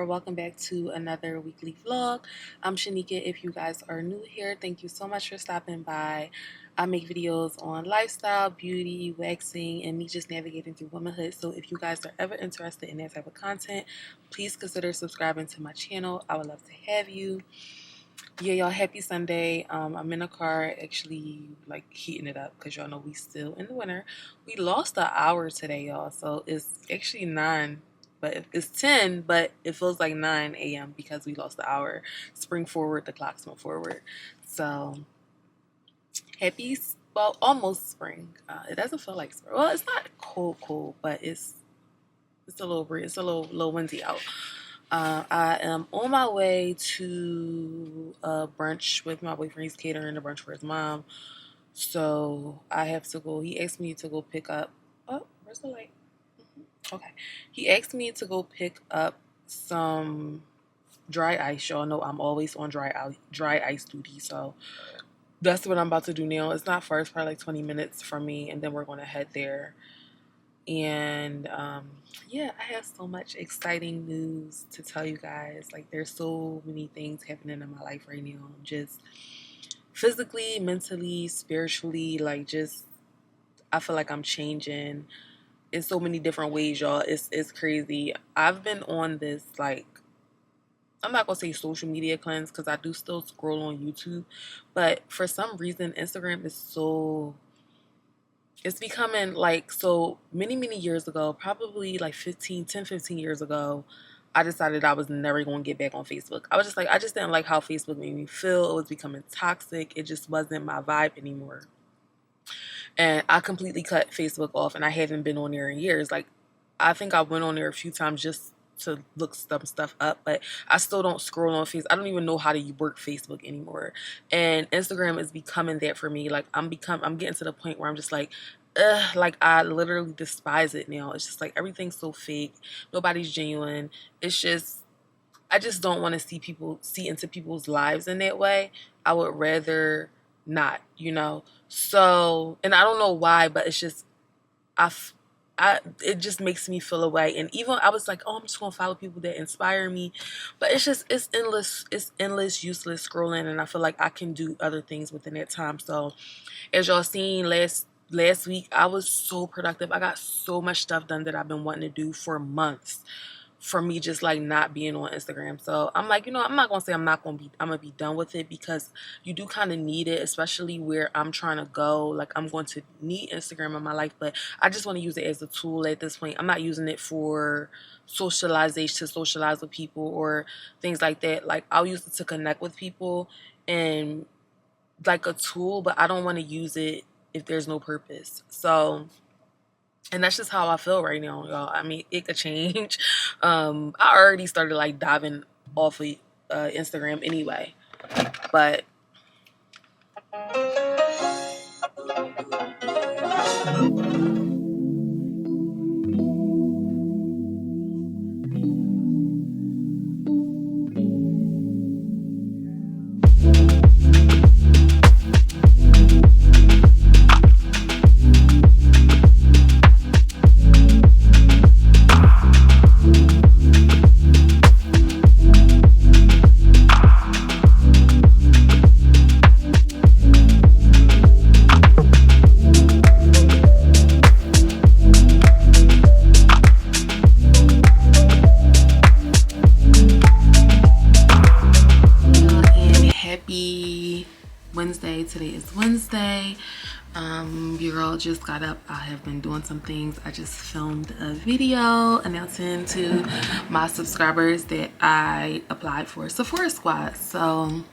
or welcome back to another weekly vlog. I'm Shanika. If you guys are new here, thank you so much for stopping by. I make videos on lifestyle, beauty, waxing, and me just navigating through womanhood. So if you guys are ever interested in that type of content, please consider subscribing to my channel. I would love to have you. Yeah, y'all, happy Sunday. I'm in a car actually like heating it up because y'all know we still in the winter. We lost an hour today, y'all, so it's actually 9, but it's 10, but it feels like 9 a.m. because we lost the hour. Spring forward, the clocks went forward. So happy, well, almost spring. It doesn't feel like spring. Well, it's not cold, but it's a little breeze. It's a little windy out. I am on my way to a brunch with my boyfriend. He's catering a brunch for his mom. So I have to go. He asked me to go pick up. Oh, where's the light? Okay. He asked me to go pick up some dry ice. Y'all know I'm always on dry ice duty. So that's what I'm about to do now. It's not far. It's probably like 20 minutes from me. And then we're going to head there. And yeah, I have so much exciting news to tell you guys. Like, there's so many things happening in my life right now, just physically, mentally, spiritually. Like, just I feel like I'm changing in so many different ways, y'all. It's crazy. I've been on this, like, I'm not gonna say social media cleanse because I do still scroll on YouTube, but for some reason Instagram is so, it's becoming like, so many years ago, probably like 15 years ago, I decided I was never going to get back on Facebook. I was just like, I just didn't like how Facebook made me feel. It was becoming toxic. It just wasn't my vibe anymore. And I completely cut Facebook off, and I haven't been on there in years. Like, I think I went on there a few times just to look some stuff up, but I still don't scroll on Facebook. I don't even know how to work Facebook anymore. And Instagram is becoming that for me. Like, I'm getting to the point where I'm just like, ugh, like, I literally despise it now. It's just like everything's so fake. Nobody's genuine. It's just, I just don't want to see into people's lives in that way. I would rather not, you know. So, and I don't know why, but it's just, it just makes me feel away. And even I was like, oh, I'm just gonna follow people that inspire me, but it's endless useless scrolling, and I feel like I can do other things within that time. So as y'all seen last week, I was so productive. I got so much stuff done that I've been wanting to do for months, for me just like not being on Instagram. So I'm like, you know, I'm not gonna say I'm gonna be done with it, because you do kind of need it, especially where I'm trying to go. Like, I'm going to need Instagram in my life, but I just want to use it as a tool at this point. I'm not using it for socialization, to socialize with people or things like that. Like, I'll use it to connect with people and like a tool, but I don't want to use it if there's no purpose. So, and that's just how I feel right now, y'all. I mean, it could change. I already started like diving off of Instagram anyway, but happy Wednesday. Today is Wednesday. Your girl just got up. I have been doing some things. I just filmed a video announcing to my subscribers that I applied for Sephora Squad. So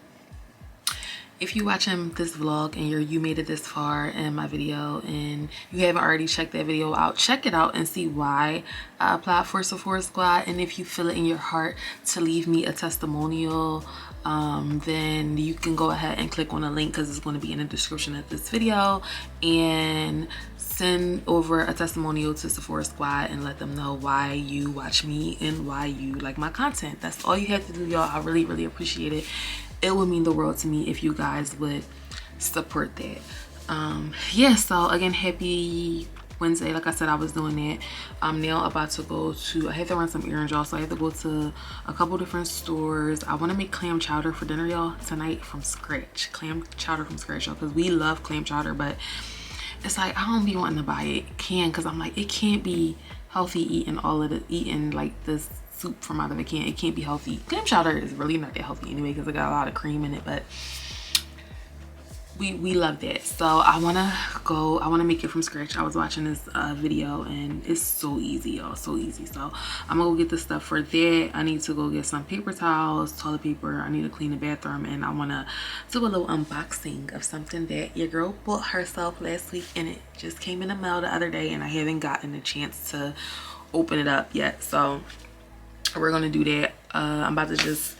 if you're watching this vlog and you made it this far in my video and you haven't already checked that video out, check it out and see why I applied for Sephora Squad. And if you feel it in your heart to leave me a testimonial, then you can go ahead and click on the link, because it's going to be in the description of this video, and send over a testimonial to Sephora Squad and let them know why you watch me and why you like my content. That's all you have to do, y'all. I really appreciate it. It would mean the world to me if you guys would support that. Yeah, so again, happy Wednesday. Like I said, I was doing that. I'm now about to go to, I had to run some errands, y'all, so I had to go to a couple different stores. I want to make clam chowder for dinner, y'all, tonight from scratch. Clam chowder from scratch, y'all, because we love clam chowder, but it's like I don't be wanting to buy it can, because I'm like, it can't be healthy eating like this soup from out of a can. It can't be healthy. Clam chowder is really not that healthy anyway, because it got a lot of cream in it, but we love that. So I want to make it from scratch. I was watching this video and it's so easy, y'all, so easy. So I'm gonna go get the stuff for that. I need to go get some paper towels, toilet paper. I need to clean the bathroom, and I want to do a little unboxing of something that your girl bought herself last week, and it just came in the mail the other day, and I haven't gotten a chance to open it up yet. So we're gonna do that. I'm about to just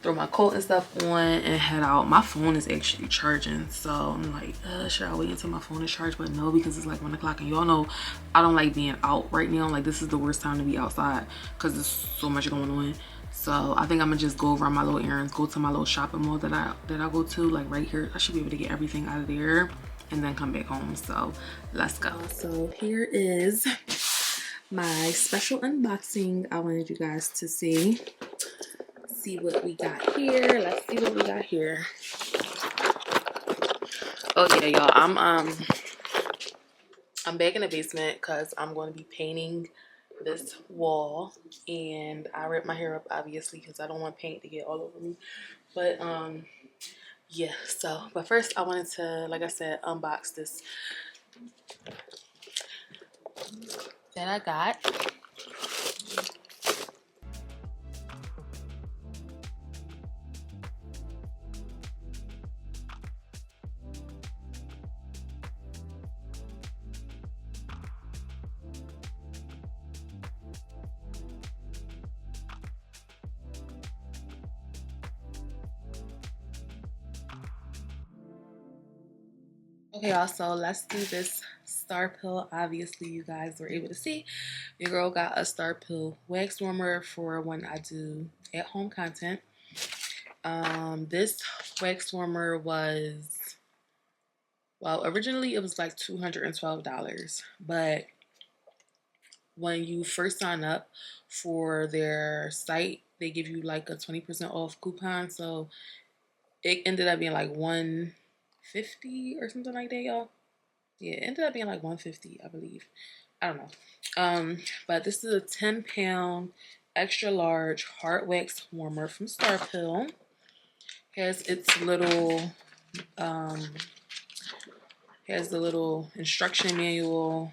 throw my coat and stuff on and head out. My phone is actually charging, so I'm like, should I wait until my phone is charged? But no, because it's like 1 o'clock, and y'all know I don't like being out right now. Like, this is the worst time to be outside because there's so much going on. So I think I'm gonna just go run my little errands, go to my little shopping mall that I go to, like right here. I should be able to get everything out of there and then come back home. So let's go. So here is my special unboxing. I wanted you guys to see what we got here. Let's see what we got here. Oh yeah, y'all, I'm back in the basement because I'm going to be painting this wall, and I ripped my hair up obviously because I don't want paint to get all over me. But yeah, so but first I wanted to, like I said, unbox this that I got. Okay, y'all, so let's do this starpil. Obviously, you guys were able to see your girl got a starpil wax warmer for when I do at-home content. This wax warmer was, well, originally it was like $212, but when you first sign up for their site, they give you like a 20% off coupon. So it ended up being like $150 or something like that, y'all. Yeah, it ended up being like $150, I believe. I don't know. But this is a 10-pound extra large hard wax warmer from starpil. Has its little has the little instruction manual,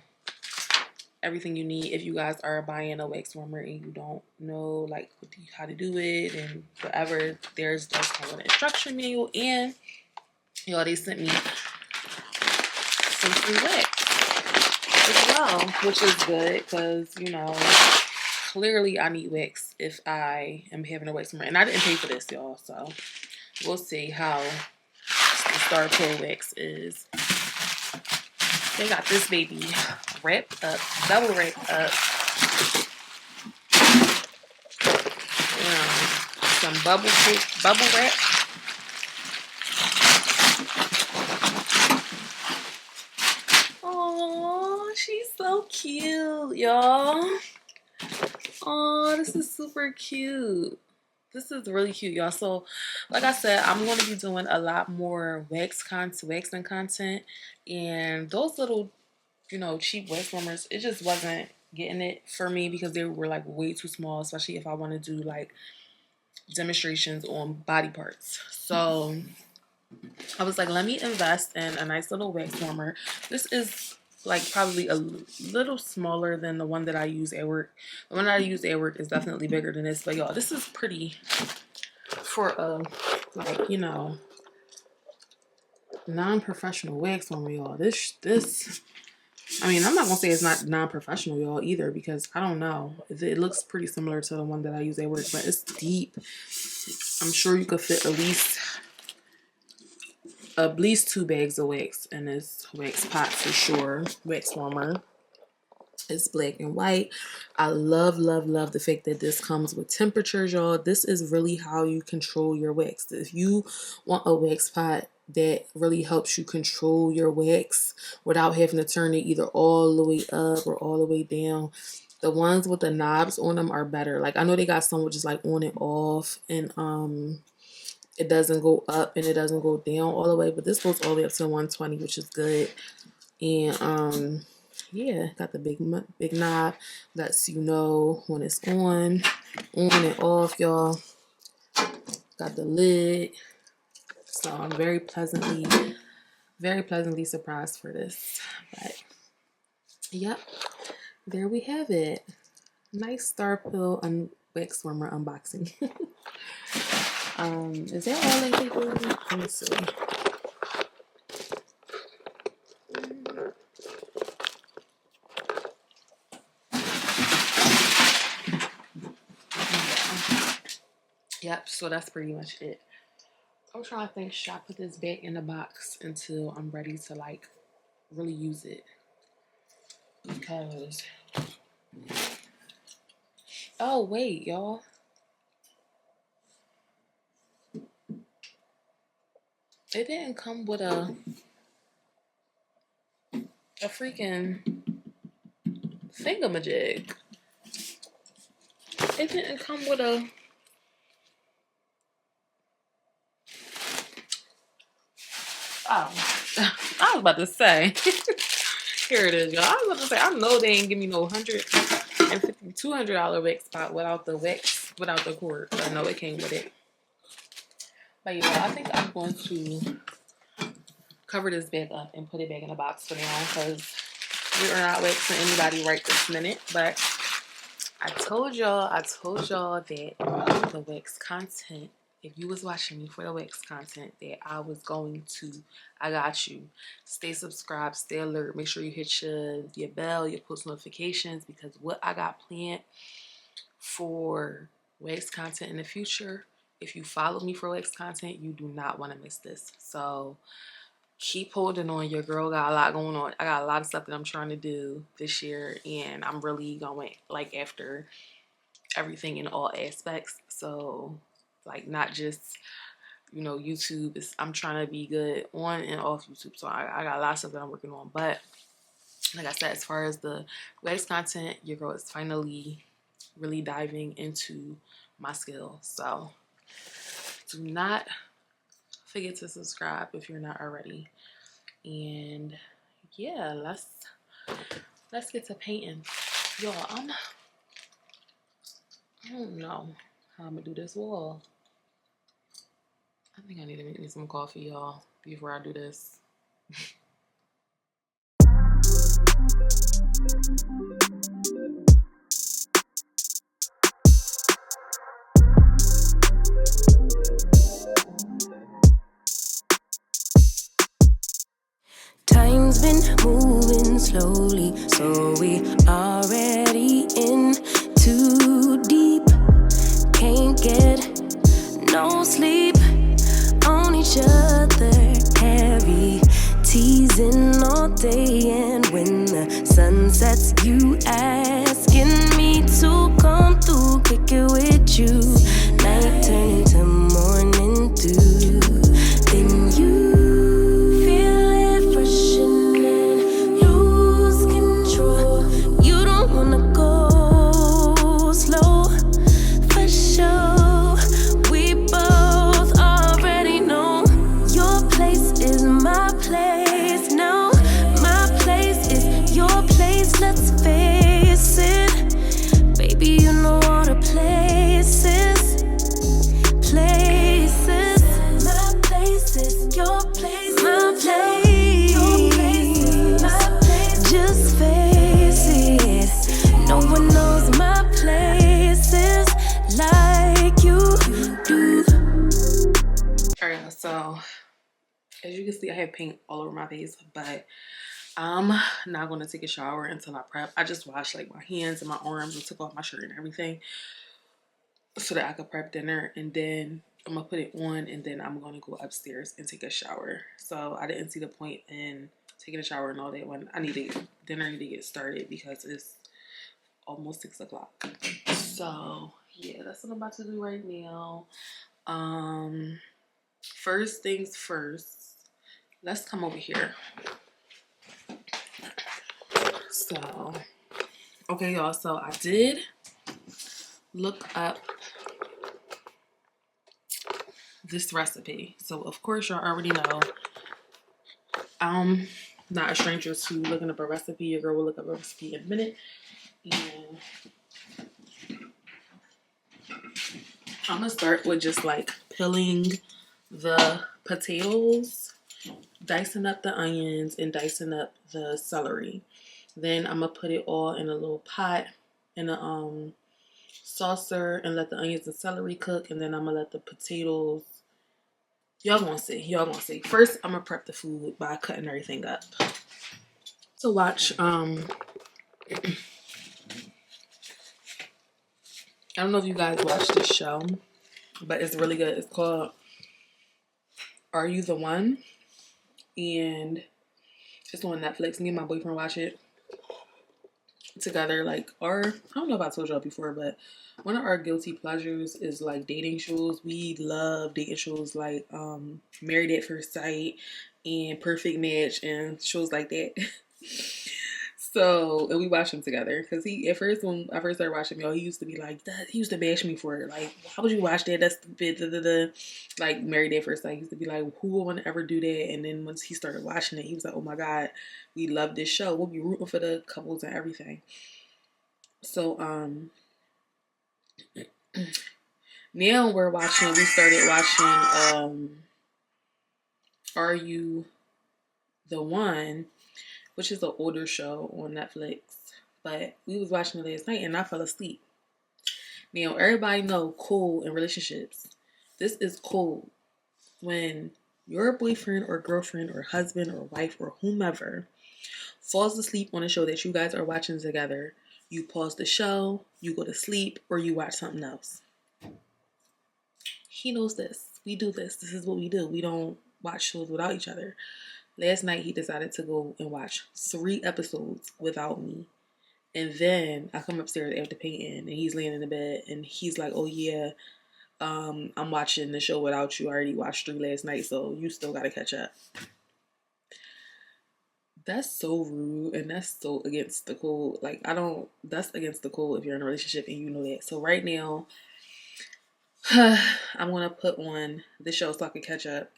everything you need if you guys are buying a wax warmer and you don't know like how to do it and whatever. There's just kind of an instruction manual, and y'all, they sent me some free wax as well, which is good because, you know, clearly I need wax if I am having a wax warmer, and I didn't pay for this, y'all. So we'll see how the starpil wax is. They got this baby wrapped up, double wrapped up. Some bubble wrap. Oh, she's so cute, y'all. Oh, this is super cute. This is really cute, y'all. So, like I said, I'm going to be doing a lot more waxing content, and those little, you know, cheap wax warmers, it just wasn't getting it for me because they were like way too small, especially if I want to do like demonstrations on body parts. So I was like, let me invest in a nice little wax warmer. This is like probably a little smaller than the one that I use at work. The one that I use at work is definitely bigger than this, but y'all, this is pretty for a, like, you know, non-professional wax warmer, y'all. This I mean, I'm not gonna say it's not non-professional, y'all, either, because I don't know. It looks pretty similar to the one that I use at work, but it's deep. I'm sure you could fit at least 2 bags of wax in this wax pot for sure. Wax warmer. It's black and white. I love, love, love the fact that this comes with temperatures, y'all. This is really how you control your wax. If you want a wax pot that really helps you control your wax without having to turn it either all the way up or all the way down. The ones with the knobs on them are better. Like I know they got some which is like on and off, and it doesn't go up and it doesn't go down all the way, but this goes all the way up to 120, which is good. And yeah, got the big knob, lets you know when it's on and off, y'all. Got the lid. So I'm very pleasantly surprised for this. But yep, there we have it. Nice starpil wax warmer unboxing. Is that all they gave me? Let me see. Yep, so that's pretty much it. I'm trying to think, should I put this back in the box until I'm ready to like really use it? Because oh wait, y'all. It didn't come with a freaking thingamajig. It didn't come with a oh. I was about to say. Here it is, y'all. I was about to say, I know they ain't give me no $150, $200 wax spot without the wax, without the cord. But I know it came with it. But yeah, I think I'm going to cover this bag up and put it back in the box for now because we are not waxing anybody right this minute. But I told y'all that the wax content, if you was watching me for the wax content, that I got you. Stay subscribed, stay alert. Make sure you hit your bell, your post notifications, because what I got planned for wax content in the future, if you follow me for wax content, you do not want to miss this. So keep holding on. Your girl got a lot going on. I got a lot of stuff that I'm trying to do this year, and I'm really going like after everything in all aspects. So like not just, you know, YouTube. I'm trying to be good on and off YouTube. So I got a lot of stuff that I'm working on. But like I said, as far as the wax content, your girl is finally really diving into my skills. So do not forget to subscribe if you're not already. And yeah, let's get to painting. Y'all, I don't know how I'm gonna do this wall. I think I need to make me some coffee, y'all, before I do this. Time's been moving slowly, so we already in too deep. Can't get no sleep on each other, heavy teasing all day. And when the sun sets, you asking me to come through, kick it with you. Night turning to morning dew, then you so as you can see, I have paint all over my face, but I'm not going to take a shower until I prep. I just washed like my hands and my arms and took off my shirt and everything so that I could prep dinner, and then I'm gonna put it on, and then I'm gonna go upstairs and take a shower. So I didn't see the point in taking a shower and all that when dinner need to get started because it's almost 6 o'clock. So yeah, that's what I'm about to do right now. First things first, let's come over here. So, okay, y'all. So I did look up this recipe. So of course y'all already know I'm not a stranger to looking up a recipe. Your girl will look up a recipe in a minute. And I'm gonna start with just like peeling the potatoes, dicing up the onions, and dicing up the celery. Then I'm gonna put it all in a little pot in a saucer and let the onions and celery cook, and then I'm gonna let the potatoes. Y'all gonna see. Y'all gonna see. First, I'm gonna prep the food by cutting everything up. So watch. I don't know if you guys watch this show, but it's really good. It's called Are You the One? And it's on Netflix. Me and my boyfriend watch it together. Like I don't know if I told y'all before, but one of our guilty pleasures is like dating shows. We love dating shows like Married at First Sight and Perfect Match and shows like that. So, and we watch them together because he, at first, when I first started watching y'all, he used to be like, he used to bash me for it. Like, why would you watch that? That's stupid. Da, da, da. Like, Married at First Sight, he used to be like, who would want to ever do that? And then once he started watching it, he was like, oh my God, we love this show. We'll be rooting for the couples and everything. So, now we started watching, Are You the One? Which is an older show on Netflix. But we was watching it last night and I fell asleep. Now, everybody know cool in relationships. This is cool when your boyfriend or girlfriend or husband or wife or whomever falls asleep on a show that you guys are watching together. You pause the show, you go to sleep, or you watch something else. He knows this. We do this. This is what we do. We don't watch shows without each other. Last night, he decided to go and watch 3 episodes without me. And then I come upstairs after painting, and he's laying in the bed, and he's like, oh, yeah, I'm watching the show without you. I already watched 3 last night, so you still got to catch up. That's so rude, and that's so against the code. Like, that's against the code if you're in a relationship and you know that. So right now, I'm going to put on the show so I can catch up.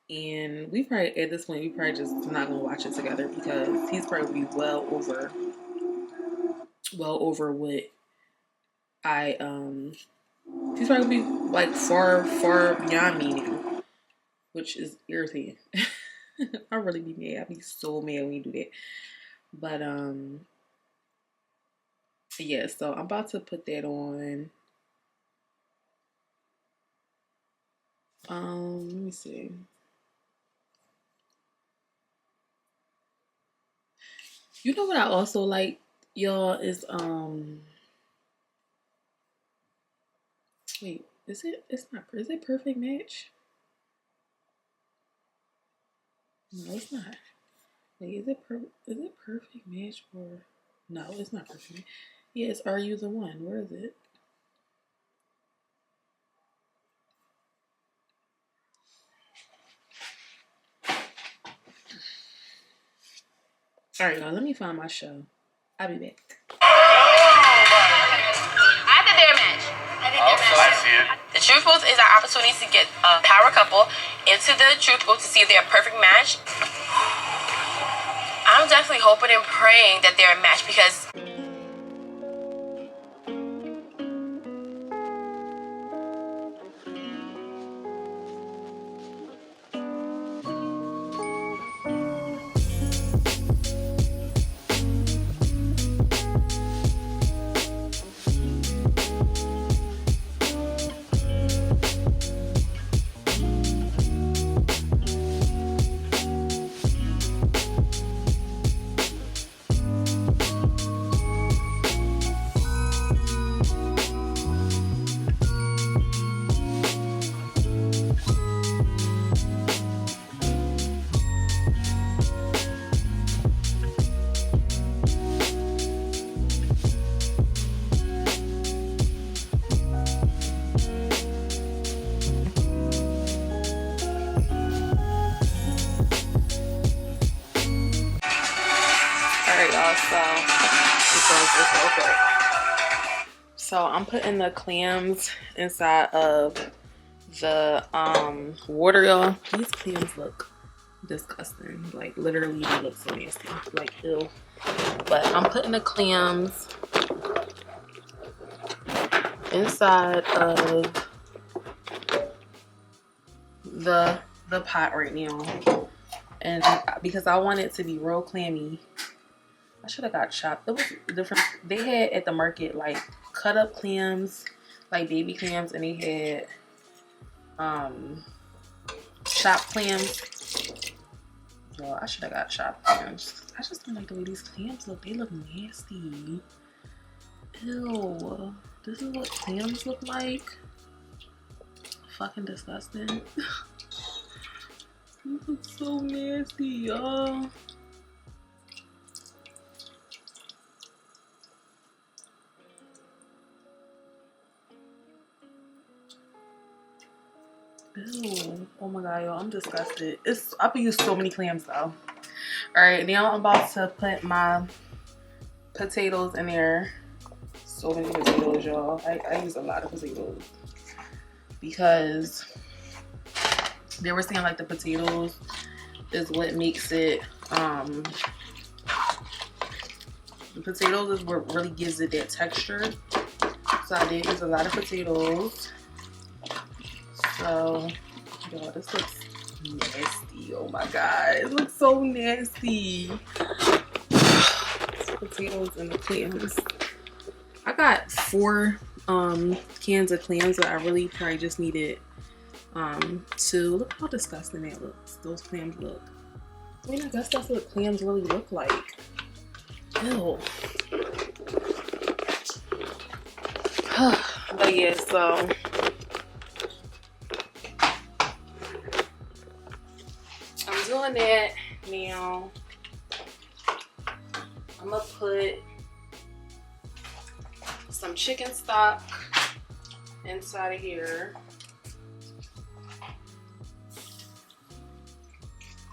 And we probably, at this point, we probably just not going to watch it together because he's probably well over what he's probably like far beyond me now, which is irritating. I'll really be mad. I'll be so mad when you do that. But, yeah, so I'm about to put that on. Let me see. You know what I also like, y'all, is, wait, is it Perfect Match? No, it's not. Wait, is it Perfect Match or, no, it's not Perfect Match. Yeah, it's Are You the One? Where is it? Alright, y'all, let me find my show. I'll be back. I think they're a match. I see it. The Truth Booth is our opportunity to get a power couple into the Truth Booth to see if they're a perfect match. I'm definitely hoping and praying that they're a match because Alright, y'all, so I'm putting the clams inside of the water, y'all. These clams look disgusting. Like, literally, they look so nasty. Like, ew. But I'm putting the clams inside of the pot right now. And because I want it to be real clammy, I should have got chopped. It was different. They had at the market like cut up clams, like baby clams, and they had chopped clams. Well, I should have got chopped clams. I just don't like the way these clams look. They look nasty. Ew. This is what clams look like. Fucking disgusting. These look so nasty, y'all. Ew. Oh my god, y'all, I'm disgusted. I've used so many clams though. Alright, now I'm about to put my potatoes in there. So many potatoes, y'all. I use a lot of potatoes because they were saying like the potatoes is what makes it the potatoes is what really gives it that texture. So I did use a lot of potatoes. So, y'all, this looks nasty. Oh my god, it looks so nasty. Potatoes and the clams. I got 4 cans of clams, but I really probably just needed 2. Look how disgusting that looks. Those clams look. I mean, I guess that's what clams really look like. Ew. But yeah, so I'm doing that now. I'm gonna put some chicken stock inside of here.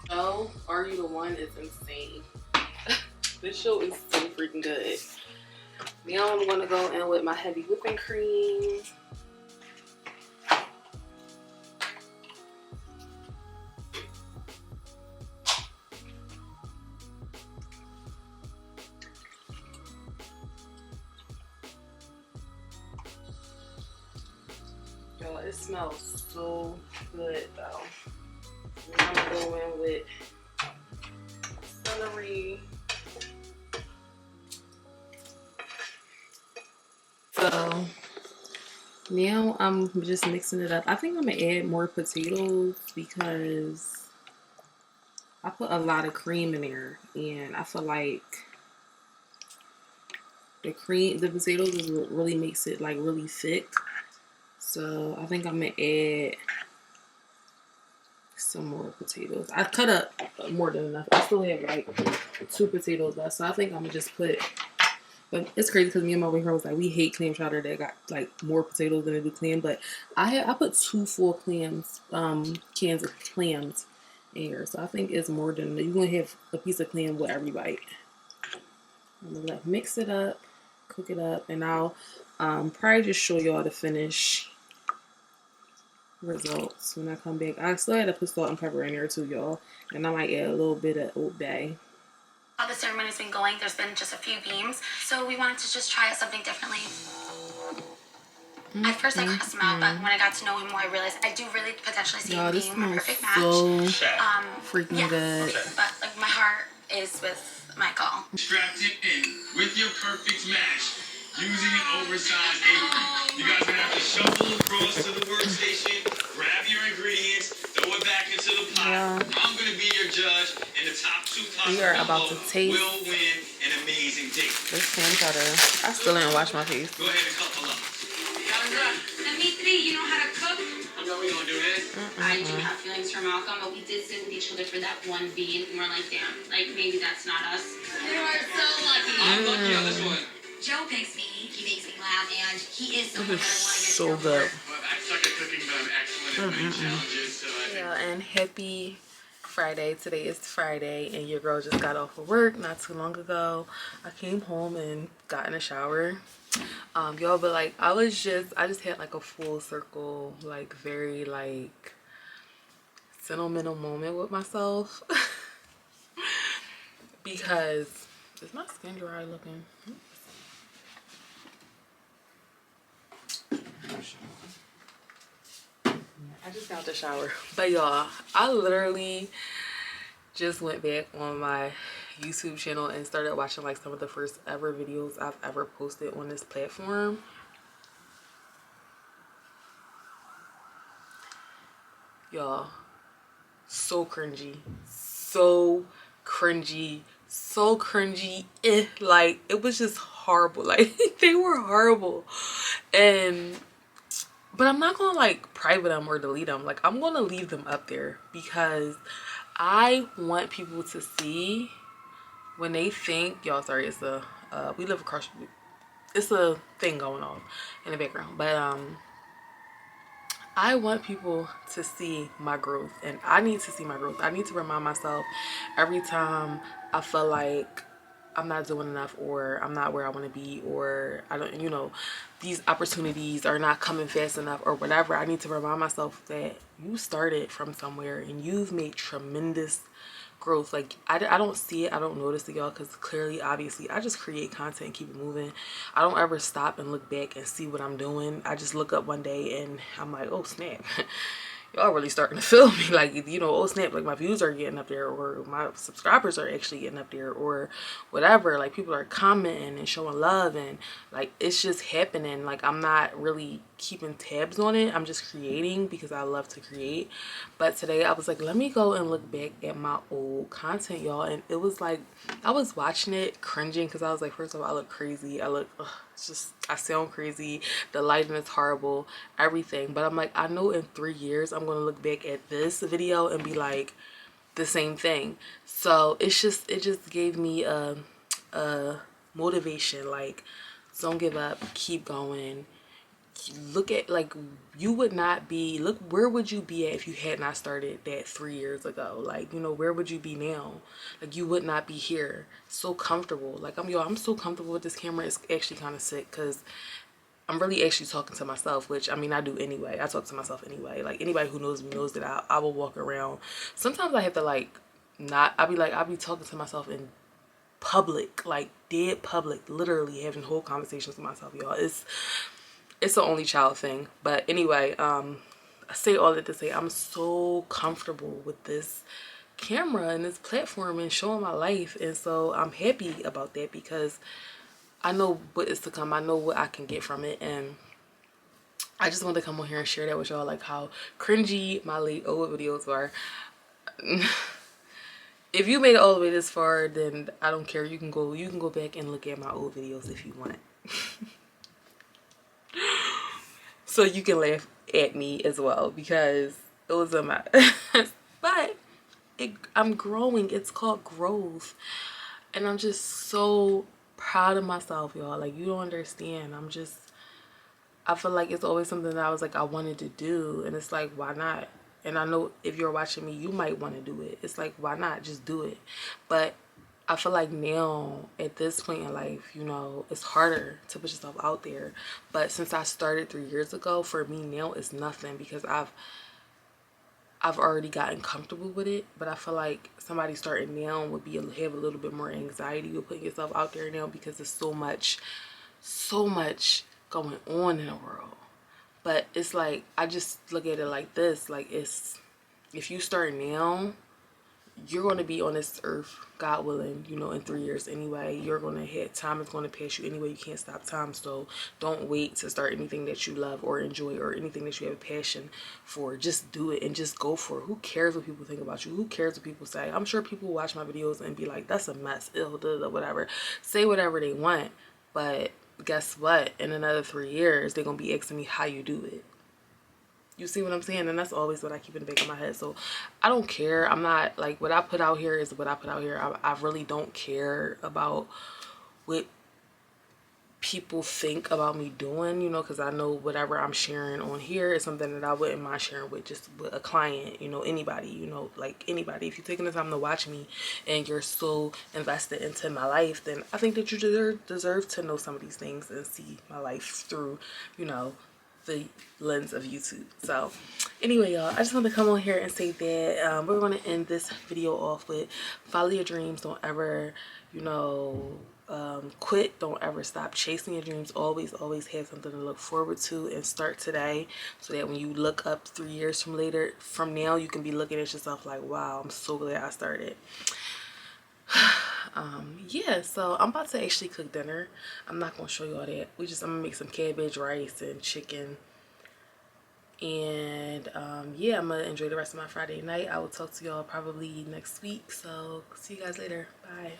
Oh, Are You the One is insane. This show is so freaking good. Now I'm gonna go in with my heavy whipping cream. Y'all, it smells so good though. And I'm gonna go in with celery. So now I'm just mixing it up. I think I'm gonna add more potatoes because I put a lot of cream in there, and I feel like the potatoes is what really makes it like really thick. So I think I'm gonna add some more potatoes. I cut up more than enough. I still have like 2 potatoes left, so I think I'm gonna just put. But it's crazy because me and my boyfriend was like, we hate clam chowder that got like more potatoes than it do clam. But I put 2 full cans of clams in here, so I think it's more than you're gonna have a piece of clam with every bite. I'm gonna mix it up, cook it up, and I'll probably just show y'all the finished results when I come back. I still had to put salt and pepper in there too, y'all, and I might add a little bit of Old Bay. While the ceremony's been going, there's been just a few beams, so we wanted to just try out something differently. At first I crossed him out, but when I got to know him more, I realized I do really potentially see him being a perfect match. Freaking good. But like my heart is with Michael. Strapped in with your perfect match. Using an oversized apron. You guys are gonna have to shuffle across to the workstation, grab your ingredients, throw it back into the pot. Yeah. I'm gonna be your judge, and the top 2 pots we are about to taste will win an amazing date. This clam chowder. I still didn't wash my face. Go ahead and couple up. Dimitri, you know how to cook? I know we gonna do this. I do have feelings for Malcolm, but we did sit with each other for that one bean, and we're like, damn, like maybe that's not us. You are so lucky. I'm lucky on this one. Joe picks me, he makes me laugh, and he is someone that I want to get so to know good. Well, I suck at cooking, but I'm excellent at winning challenges. So Yeah, and happy Friday. Today is Friday, and your girl just got off of work not too long ago. I came home and got in the shower. Y'all, but like I just had like a full circle, like very like sentimental moment with myself. Because is my skin dry looking? I just got out the shower. But y'all, I literally just went back on my YouTube channel and started watching like some of the first ever videos I've ever posted on this platform. Y'all, so cringy, so cringy, so cringy. Like it was just horrible. Like they were horrible. But I'm not gonna like private them or delete them. Like I'm gonna leave them up there because I want people to see when they think, y'all, sorry, it's a we live across, it's a thing going on in the background, but I want people to see my growth, and I need to see my growth. I need to remind myself every time I feel like I'm not doing enough, or I'm not where I want to be, or I don't, you know, these opportunities are not coming fast enough or whatever. I need to remind myself that you started from somewhere and you've made tremendous growth. Like I don't see it, I don't notice it, y'all, because clearly obviously I just create content and keep it moving. I don't ever stop and look back and see what I'm doing. I just look up one day and I'm like, oh snap, y'all really starting to feel me. Like, you know, oh snap, like my views are getting up there, or my subscribers are actually getting up there, or whatever. Like people are commenting and showing love, and like it's just happening. Like I'm not really keeping tabs on it, I'm just creating because I love to create. But today I was like, let me go and look back at my old content, y'all, and it was like I was watching it cringing because I was like, first of all, I look crazy, I look it's just, I sound crazy, the lighting is horrible, everything. But I'm like, I know in 3 years I'm gonna look back at this video and be like the same thing. So it's just, it just gave me a motivation, like don't give up, keep going. Look at, like, you would not be, look, where would you be at if you had not started that 3 years ago? Like, you know, where would you be now? Like, you would not be here so comfortable. Like, I'm so comfortable with this camera. It's actually kind of sick because I'm really actually talking to myself, which I mean I do anyway. I talk to myself anyway. Like anybody who knows me knows that I will walk around. Sometimes I have to like not, I'll be talking to myself in public, like dead public, literally having whole conversations with myself, y'all. It's an only child thing. But anyway, I say all that to say I'm so comfortable with this camera and this platform and showing my life, and so I'm happy about that because I know what is to come. I know what I can get from it, and I just wanted to come on here and share that with y'all, like how cringy my late old videos were. If you made it all the way this far, then I don't care. You can go back and look at my old videos if you want. So you can laugh at me as well because it was a mess. But I'm growing. It's called growth, and I'm just so proud of myself, y'all. Like you don't understand. I feel like it's always something that I was like I wanted to do, and it's like, why not? And I know if you're watching me, you might want to do it. It's like, why not just do it? But I feel like now at this point in life, you know, it's harder to put yourself out there. But since I started 3 years ago, for me now it's nothing because I've already gotten comfortable with it. But I feel like somebody starting now would have a little bit more anxiety with putting yourself out there now because there's so much going on in the world. But it's like, I just look at it like this, like if you start now, you're going to be on this earth, God willing, you know, in 3 years anyway. You're going to hit, time is going to pass you anyway. You can't stop time. So don't wait to start anything that you love or enjoy or anything that you have a passion for. Just do it and just go for it. Who cares what people think about you? Who cares what people say? I'm sure people watch my videos and be like, that's a mess, ill, whatever. Say whatever they want, but guess what? In another 3 years, they're gonna be asking me how you do it. You see what I'm saying? And that's always what I keep in the back of my head. So I don't care. I'm not like, what I put out here is what I put out here. I really don't care about what people think about me doing, you know, because I know whatever I'm sharing on here is something that I wouldn't mind sharing with just with a client, you know, anybody, you know, like anybody. If you're taking the time to watch me and you're so invested into my life, then I think that you deserve to know some of these things and see my life through, you know, the lens of YouTube. So anyway, y'all, I just want to come on here and say that we're going to end this video off with follow your dreams. Don't ever, you know, quit. Don't ever stop chasing your dreams. Always have something to look forward to, and start today, so that when you look up 3 years from now, you can be looking at yourself like, wow, I'm so glad I started. Yeah, so I'm about to actually cook dinner. I'm not gonna show you all that. I'm gonna make some cabbage, rice, and chicken. And yeah, I'm gonna enjoy the rest of my Friday night. I will talk to y'all probably next week. So see you guys later. Bye.